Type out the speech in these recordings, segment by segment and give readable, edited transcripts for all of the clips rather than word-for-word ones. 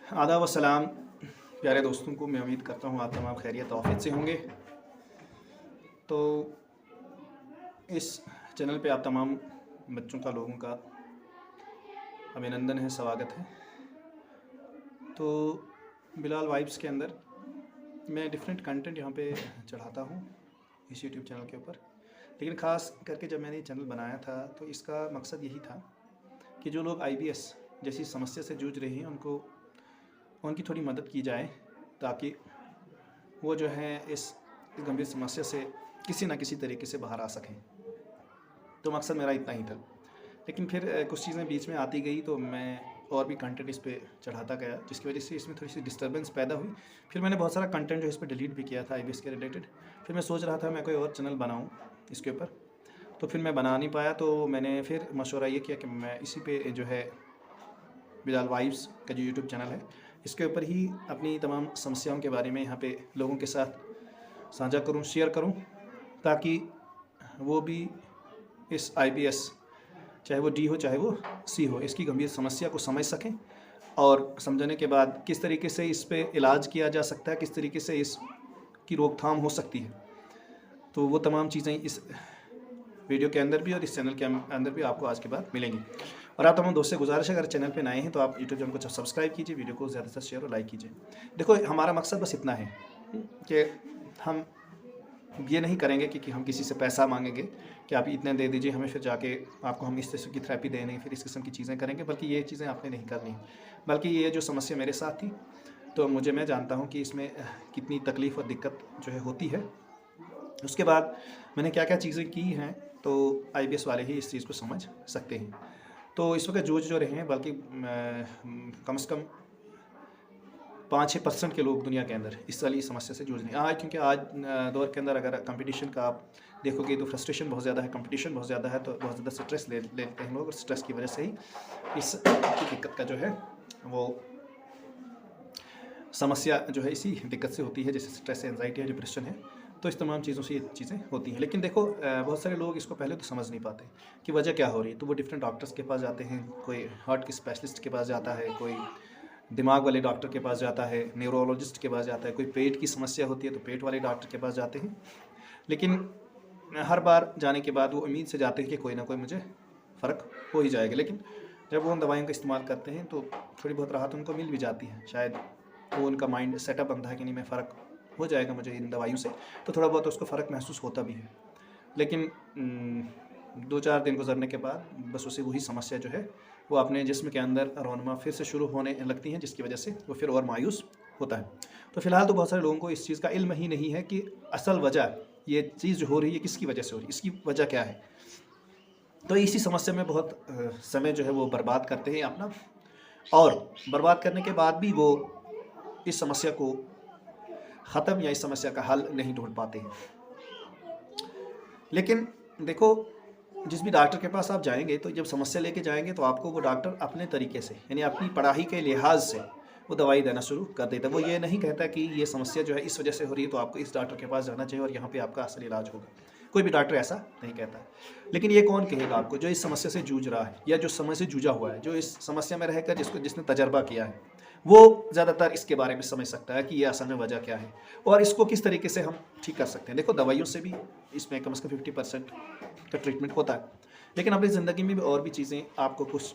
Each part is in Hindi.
आदाब व सलाम प्यारे दोस्तों को। मैं उम्मीद करता हूँ आप तमाम खैरियत आफियत से होंगे। तो इस चैनल पे आप तमाम बच्चों का, लोगों का अभिनंदन है, स्वागत है। तो बिलाल वाइब्स के अंदर मैं डिफरेंट कंटेंट यहाँ पे चढ़ाता हूँ इस यूट्यूब चैनल के ऊपर। लेकिन ख़ास करके जब मैंने ये चैनल बनाया था तो इसका मकसद यही था कि जो लोग IBS जैसी समस्या से जूझ रहे हैं उनकी थोड़ी मदद की जाए, ताकि वो जो है इस गंभीर समस्या से किसी ना किसी तरीके से बाहर आ सकें। तो मकसद मेरा इतना ही था। लेकिन फिर कुछ चीज़ें बीच में आती गई तो मैं और भी कंटेंट इस पर चढ़ाता गया, जिसकी वजह से इसमें थोड़ी सी डिस्टर्बेंस पैदा हुई। फिर मैंने बहुत सारा कंटेंट जो इस पर डिलीट भी किया था IBS के रिलेटेड। फिर मैं सोच रहा था मैं कोई और चैनल बनाऊँ इसके ऊपर, तो फिर मैं बना नहीं पाया। तो मैंने फिर मशवरा ये किया कि मैं इसी पे जो है बिलाल वाइब्स का जो यूट्यूब चैनल है इसके ऊपर ही अपनी तमाम समस्याओं के बारे में यहाँ पे लोगों के साथ साझा करूँ, शेयर करूँ, ताकि वो भी इस IBS, चाहे वो D हो चाहे वो C हो, इसकी गंभीर समस्या को समझ सकें और समझने के बाद किस तरीके से इस पे इलाज किया जा सकता है, किस तरीके से इसकी रोकथाम हो सकती है। तो वो तमाम चीज़ें इस वीडियो के अंदर भी और इस चैनल के अंदर भी आपको आज के बाद मिलेंगी। और आप तमाम दोस्त से गुजारिश है, अगर चैनल पे नए हैं तो आप यूट्यूब चैनल को सब्सक्राइब कीजिए, वीडियो को ज़्यादा से शेयर और लाइक कीजिए। देखो, हमारा मकसद बस इतना है कि हम ये नहीं करेंगे कि हम किसी से पैसा मांगेंगे कि आप इतने दे दीजिए हमें, फिर जाके आपको हम इस तरह की थेरेपी देंगे, फिर इस किस्म की चीज़ें करेंगे। बल्कि ये चीज़ें आपने नहीं करनी, बल्कि ये जो समस्या मेरे साथ थी तो मैं जानता हूँ कि इसमें कितनी तकलीफ़ और दिक्कत जो है होती है। उसके बाद मैंने क्या क्या चीज़ें की हैं तो IBS वाले ही इस चीज़ को समझ सकते हैं। तो इस वक्त जूझ जो रहे हैं, बल्कि कम से कम 5-6% के लोग दुनिया के अंदर इस वाली समस्या से जूझ रहे हैं आज। क्योंकि आज दौर के अंदर अगर कंपटीशन का आप देखोगे तो फ्रस्ट्रेशन बहुत ज़्यादा है, कंपटीशन बहुत ज़्यादा है, तो बहुत ज़्यादा स्ट्रेस लेते हैं लोग, और स्ट्रेस की वजह से ही इस दिक्कत का जो है वो समस्या जो है इसी दिक्कत से होती है, जैसे स्ट्रेस, एंजाइटी है, डिप्रेशन है। तो इस तमाम चीज़ों से ये चीज़ें होती हैं। लेकिन देखो, बहुत सारे लोग इसको पहले तो समझ नहीं पाते कि वजह क्या हो रही है। तो वो डिफरेंट डॉक्टर्स के पास जाते हैं, कोई हार्ट के स्पेशलिस्ट के पास जाता है, कोई दिमाग वाले डॉक्टर के पास जाता है, न्यूरोलॉजिस्ट के पास जाता है, कोई पेट की समस्या होती है तो पेट वाले डॉक्टर के पास जाते हैं। लेकिन हर बार जाने के बाद वो उम्मीद से जाते हैं कि कोई ना कोई मुझे फ़र्क हो ही जाएगा। लेकिन जब वो उन दवाइयों का इस्तेमाल करते हैं तो थोड़ी बहुत राहत उनको मिल भी जाती है। शायद वो उनका माइंड सेटअप बनता है कि नहीं, मैं फ़र्क हो जाएगा मुझे इन दवाइयों से, तो थोड़ा बहुत उसको फ़र्क महसूस होता भी है। लेकिन 2-4 दिन गुजरने के बाद बस उसे वही समस्या जो है वो अपने जिस्म के अंदर रोनमा फिर से शुरू होने लगती हैं, जिसकी वजह से वो फिर और मायूस होता है। तो फ़िलहाल तो बहुत सारे लोगों को इस चीज़ का इल्म ही नहीं है कि असल वजह ये चीज़ जो हो रही है किसकी वजह से हो रही है, इसकी वजह क्या है। तो इसी समस्या में बहुत समय जो है वो बर्बाद करते हैं अपना, और बर्बाद करने के बाद भी वो इस समस्या को ख़त्म या इस समस्या का हल नहीं ढूंढ पाते हैं। लेकिन देखो, जिस भी डॉक्टर के पास आप जाएंगे तो जब समस्या लेके जाएंगे तो आपको वो डॉक्टर अपने तरीके से, यानी अपनी पढ़ाई के लिहाज से वो दवाई देना शुरू कर देता है। वो ये नहीं कहता कि ये समस्या जो है इस वजह से हो रही है तो आपको इस डॉक्टर के पास जाना चाहिए और यहाँ पे आपका असल इलाज होगा। कोई भी डॉक्टर ऐसा नहीं कहता है। लेकिन ये कौन कहेगा आपको, जो इस समस्या से जूझ रहा है या जो समस्या से जूझा हुआ है, जो इस समस्या में रहकर जिसने तजर्बा किया है, वो ज़्यादातर इसके बारे में समझ सकता है कि ये असल में वजह क्या है और इसको किस तरीके से हम ठीक कर सकते हैं। देखो, दवाइयों से भी इसमें कम से कम 50% का ट्रीटमेंट होता है, लेकिन अपनी ज़िंदगी में भी और भी चीज़ें आपको कुछ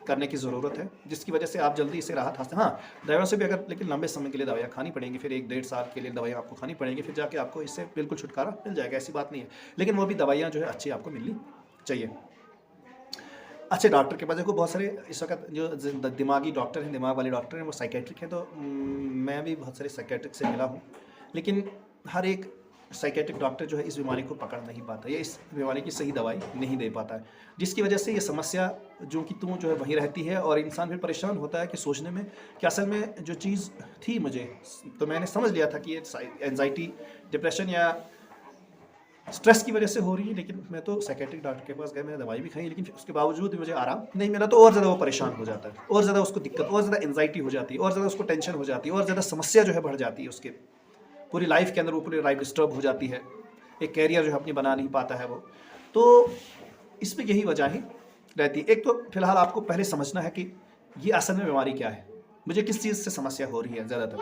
करने की ज़रूरत है, जिसकी वजह से आप जल्दी से राहत हासिल। हाँ, दवाइयों से भी अगर, लेकिन लंबे समय के लिए दवाइयाँ खानी पड़ेंगी, फिर 1-1.5 साल के लिए दवाइयाँ आपको खानी पड़ेंगी, फिर जाके आपको इससे बिल्कुल छुटकारा मिल जाएगा, ऐसी बात नहीं है। लेकिन वो भी दवाइयाँ जो है अच्छी आपको मिलनी चाहिए, अच्छे डॉक्टर के पास। देखो, बहुत सारे इस वक्त जो दिमागी डॉक्टर हैं, दिमाग वाले डॉक्टर हैं, वो साइकेट्रिक हैं। तो मैं भी बहुत सारे साइकेट्रिक से मिला हूँ, लेकिन हर एक साइकेट्रिक डॉक्टर जो है इस बीमारी को पकड़ नहीं पाता या इस बीमारी की सही दवाई नहीं दे पाता है, जिसकी वजह से ये समस्या जो कि जो है वहीं रहती है। और इंसान फिर परेशान होता है कि सोचने में कि असल में जो चीज़ थी मुझे, तो मैंने समझ लिया था कि ये एंजाइटी, डिप्रेशन या स्ट्रेस की वजह से हो रही है। लेकिन मैं तो साइकेट्रिक डॉक्टर के पास गया, मैंने दवाई भी खाई, लेकिन उसके बावजूद भी मुझे आराम नहीं मिला। तो और ज़्यादा वो परेशान हो जाता है, और ज़्यादा उसको दिक्कत, और ज़्यादा एंजाइटी हो जाती है, और ज़्यादा उसको टेंशन हो जाती है, और ज़्यादा समस्या जो है बढ़ जाती है उसके पूरी लाइफ के अंदर। वो पूरी लाइफ डिस्टर्ब हो जाती है, एक कैरियर जो है अपनी बना नहीं पाता है वो। तो इस पर यही वजह ही रहती है। एक तो फिलहाल आपको पहले समझना है कि ये असल में बीमारी क्या है। मुझे किस चीज़ से समस्या हो रही है ज़्यादातर।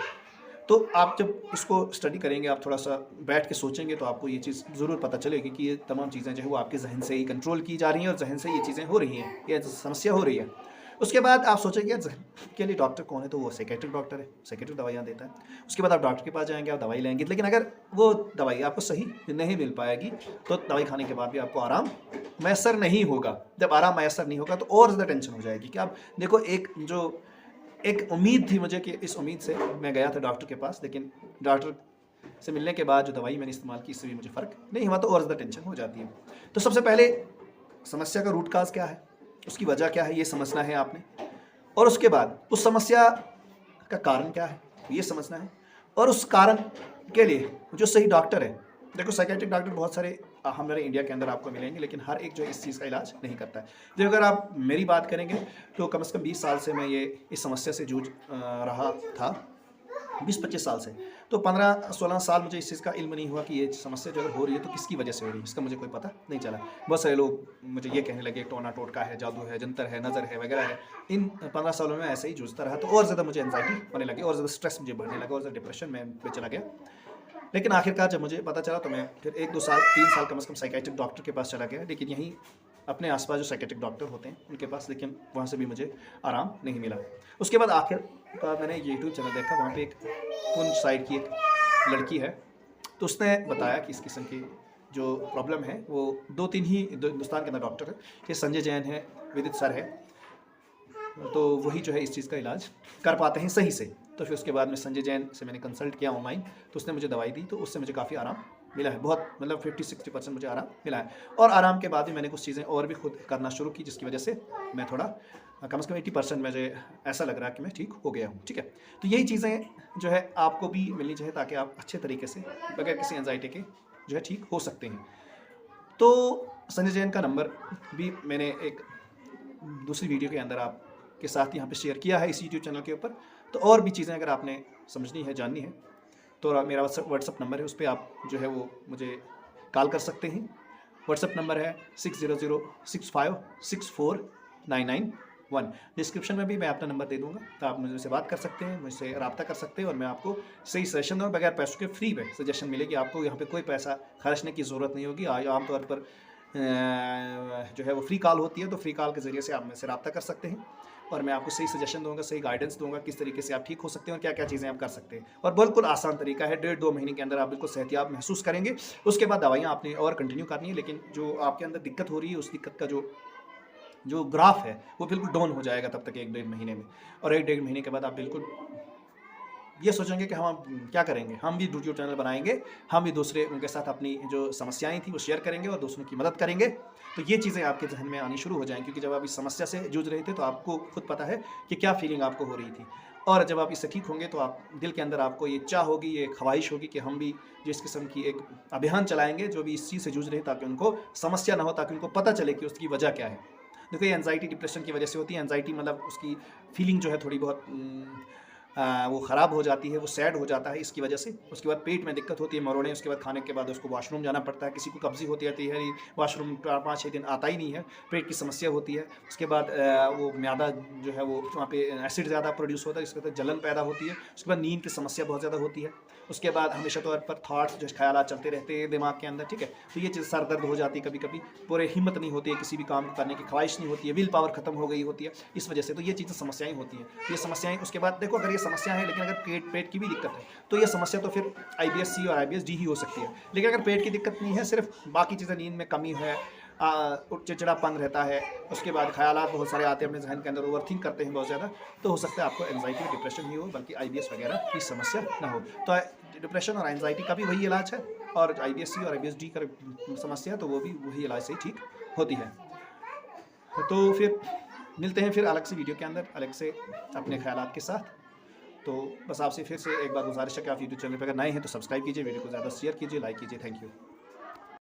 तो आप जब इसको स्टडी करेंगे, आप थोड़ा-सा बैठ के सोचेंगे, तो आपको ये चीज़ ज़रूर पता चलेगी कि ये तमाम चीज़ें जो है वो आपके ज़हन से ही कंट्रोल की जा रही हैं और ज़हन से ये चीज़ें हो रही हैं, ये समस्या हो रही है। उसके बाद आप सोचेंगे यार ज़हन के लिए डॉक्टर कौन है, तो वो साइकियाट्रिक डॉक्टर है, साइकियाट्रिक दवाइयाँ देता है। उसके बाद आप डॉक्टर के पास जाएँगे, आप दवाई लेंगे, लेकिन अगर वो दवाई आपको सही नहीं मिल पाएगी, तो दवाई खाने के बाद भी आपको आराम मैसर नहीं होगा। जब आराम मैसर नहीं होगा तो और ज़्यादा टेंशन हो जाएगी कि आप देखो, एक उम्मीद थी मुझे कि इस उम्मीद से मैं गया था डॉक्टर के पास, लेकिन डॉक्टर से मिलने के बाद जो दवाई मैंने इस्तेमाल की, इससे भी मुझे फ़र्क नहीं हुआ, तो और ज़्यादा टेंशन हो जाती है। तो सबसे पहले समस्या का रूट काज़ क्या है, उसकी वजह क्या है, ये समझना है आपने। और उसके बाद उस समस्या का कारण क्या है, ये समझना है। और उस कारण के लिए जो सही डॉक्टर है, देखो साइकियाट्रिक डॉक्टर बहुत सारे हमारे इंडिया के अंदर आपको मिलेंगे, लेकिन हर एक जो इस चीज़ का इलाज नहीं करता है। जो अगर आप मेरी बात करेंगे तो कम से कम 20 साल से मैं ये इस समस्या से जूझ रहा था, 20-25 साल से। तो 15-16 साल मुझे इस चीज़ का इल्म नहीं हुआ कि ये समस्या जो अगर हो रही है तो किसकी वजह से हो रही है, इसका मुझे कोई पता नहीं चला। बहुत सारे लोग मुझे ये कहने लगे टोना टोटका है, जादू है, जंतर है, नज़र है, वगैरह है। इन 15 सालों में ऐसे ही जूझता रहा, तो और ज़्यादा मुझे एंजाइटी होने लगी, और ज़्यादा स्ट्रेस मुझे बढ़ने लगा, और ज़्यादा डिप्रेशन में चला गया। लेकिन आखिरकार जब मुझे पता चला तो मैं फिर 1-2 साल 3 साल कम से कम साइकियाट्रिक डॉक्टर के पास चला गया, लेकिन यहीं अपने आसपास जो साइकियाट्रिक डॉक्टर होते हैं उनके पास, लेकिन वहाँ से भी मुझे आराम नहीं मिला। उसके बाद आखिरकार मैंने यूट्यूब चैनल देखा, वहाँ पे एक पुंछ साइड की एक लड़की है, तो उसने बताया कि इस किस्म की जो प्रॉब्लम है वो 2-3 ही हिंदुस्तान के अंदर डॉक्टर है, कि संजय जैन है, विदित सर है, तो वही जो है इस चीज़ का इलाज कर पाते हैं सही से। तो फिर उसके बाद में संजय जैन से मैंने कंसल्ट किया ऑनलाइन, तो उसने मुझे दवाई दी, तो उससे मुझे काफ़ी आराम मिला है, बहुत मतलब 50-60% मुझे आराम मिला है। और आराम के बाद भी मैंने कुछ चीज़ें और भी खुद करना शुरू की, जिसकी वजह से मैं थोड़ा कम से कम 80% मुझे ऐसा लग रहा है कि मैं ठीक हो गया हूँ, ठीक है। तो यही चीज़ें जो है आपको भी मिलनी चाहिए, ताकि आप अच्छे तरीके से बगैर किसी एंजाइटी के जो है ठीक हो सकते हैं। तो संजय जैन का नंबर भी मैंने एक दूसरी वीडियो के अंदर आपके साथ यहाँ पे शेयर किया है इस यूट्यूब चैनल के ऊपर। तो और भी चीज़ें अगर आपने समझनी है, जाननी है, तो मेरा व्हाट्सअप नंबर है, उस पर आप जो है वो मुझे कॉल कर सकते हैं। व्हाट्सअप नंबर है 6006564991। डिस्क्रिप्शन में भी मैं अपना नंबर दे दूंगा, तो आप मुझसे बात कर सकते हैं, मुझसे रब्ता कर सकते हैं, और मैं आपको सही सजेशन दूँगा, बगैर पैसों के फ्री में सजेशन मिलेगी आपको। यहाँ पे कोई पैसा खर्चने की ज़रूरत नहीं होगी। आमतौर पर जो है वो फ्री कॉल होती है, तो फ्री कॉल के ज़रिए से आप मुझसे रब्ता कर सकते हैं, और मैं आपको सही सजेशन दूंगा, सही गाइडेंस दूंगा, किस तरीके से आप ठीक हो सकते हैं और क्या क्या चीज़ें आप कर सकते हैं। और बिल्कुल आसान तरीका है, 1.5-2 महीने के अंदर आप बिल्कुल सेहतियाब महसूस करेंगे। उसके बाद दवाइयाँ आपने और कंटिन्यू करनी है, लेकिन जो आपके अंदर दिक्कत हो रही है, उस दिक्कत का जो ग्राफ है वो बिल्कुल डाउन हो जाएगा तब तक 1-1.5 महीने में। और 1-1.5 महीने के बाद आप बिल्कुल ये सोचेंगे कि हम क्या करेंगे, हम भी यूट्यूब चैनल बनाएंगे, हम भी दूसरे उनके साथ अपनी जो समस्याएं थी वो शेयर करेंगे और दूसरों की मदद करेंगे। तो ये चीज़ें आपके जहन में आनी शुरू हो जाएंगी, क्योंकि जब आप इस समस्या से जूझ रहे थे तो आपको खुद पता है कि क्या फीलिंग आपको हो रही थी। और जब आप इससे ठीक होंगे तो आप दिल के अंदर आपको ये चाह होगी, ये ख्वाहिश होगी कि हम भी जिस किस्म की एक अभियान चलाएंगे, जो भी इस चीज़ से जूझ रहे हैं, ताकि उनको समस्या ना हो, ताकि उनको पता चले कि उसकी वजह क्या है। देखो, ये एंजाइटी डिप्रेशन की वजह से होती है। एंजाइटी मतलब उसकी फीलिंग जो है थोड़ी बहुत वो ख़राब हो जाती है, वो सैड हो जाता है इसकी वजह से। उसके बाद पेट में दिक्कत होती है, मरोड़े, उसके बाद खाने के बाद उसको वॉशरूम जाना पड़ता है। किसी को कब्ज़ी होती रहती है, वॉशरूम 5-6 दिन आता ही नहीं है, पेट की समस्या होती है। उसके बाद वो म्यादा जो है वो वहाँ पे एसिड ज़्यादा प्रोड्यूस होता है, इसके बाद जलन पैदा होती है। उसके बाद नींद की समस्या बहुत ज़्यादा होती है। उसके बाद हमेशा तौर पर थाट्स जो ख्याल चलते रहते हैं दिमाग के अंदर, ठीक है। तो ये चीज़ सर दर्द हो जाती है, कभी कभी पूरे हिम्मत नहीं होती है, किसी भी काम को करने की ख्वाहिश नहीं होती है, विल पावर खत्म हो गई होती है इस वजह से। तो ये चीज़ें समस्याएं होती हैं, ये समस्याएं। उसके बाद देखो, अगर ये समस्या है, लेकिन अगर पेट की भी दिक्कत है, तो ये समस्या तो फिर IBS-C और IBS-D ही हो सकती है। लेकिन अगर पेट की दिक्कत नहीं है, सिर्फ बाकी चीज़ें, नींद में कमी है, चिड़चिड़ापन रहता है, उसके बाद ख्यालात बहुत सारे आते हैं अपने जहन के अंदर, ओवरथिंक करते हैं बहुत ज़्यादा, तो हो सकता है आपको एंजाइटी डिप्रेशन ही हो, बल्कि IBS वगैरह की समस्या ना हो। तो डिप्रेशन और एंजाइटी का भी वही इलाज है, और IBS-C और IBS-D का समस्या तो वो भी वही इलाज से ठीक होती है। तो फिर मिलते हैं फिर अलग से वीडियो के अंदर, अलग से अपने ख्यालात के साथ। तो बस आपसे फिर से एक बार गुजारिश है कि आप यूट्यूब चैनल पर अगर नए हैं तो सब्सक्राइब कीजिए, वीडियो को ज़्यादा शेयर कीजिए, लाइक कीजिए। Thank you.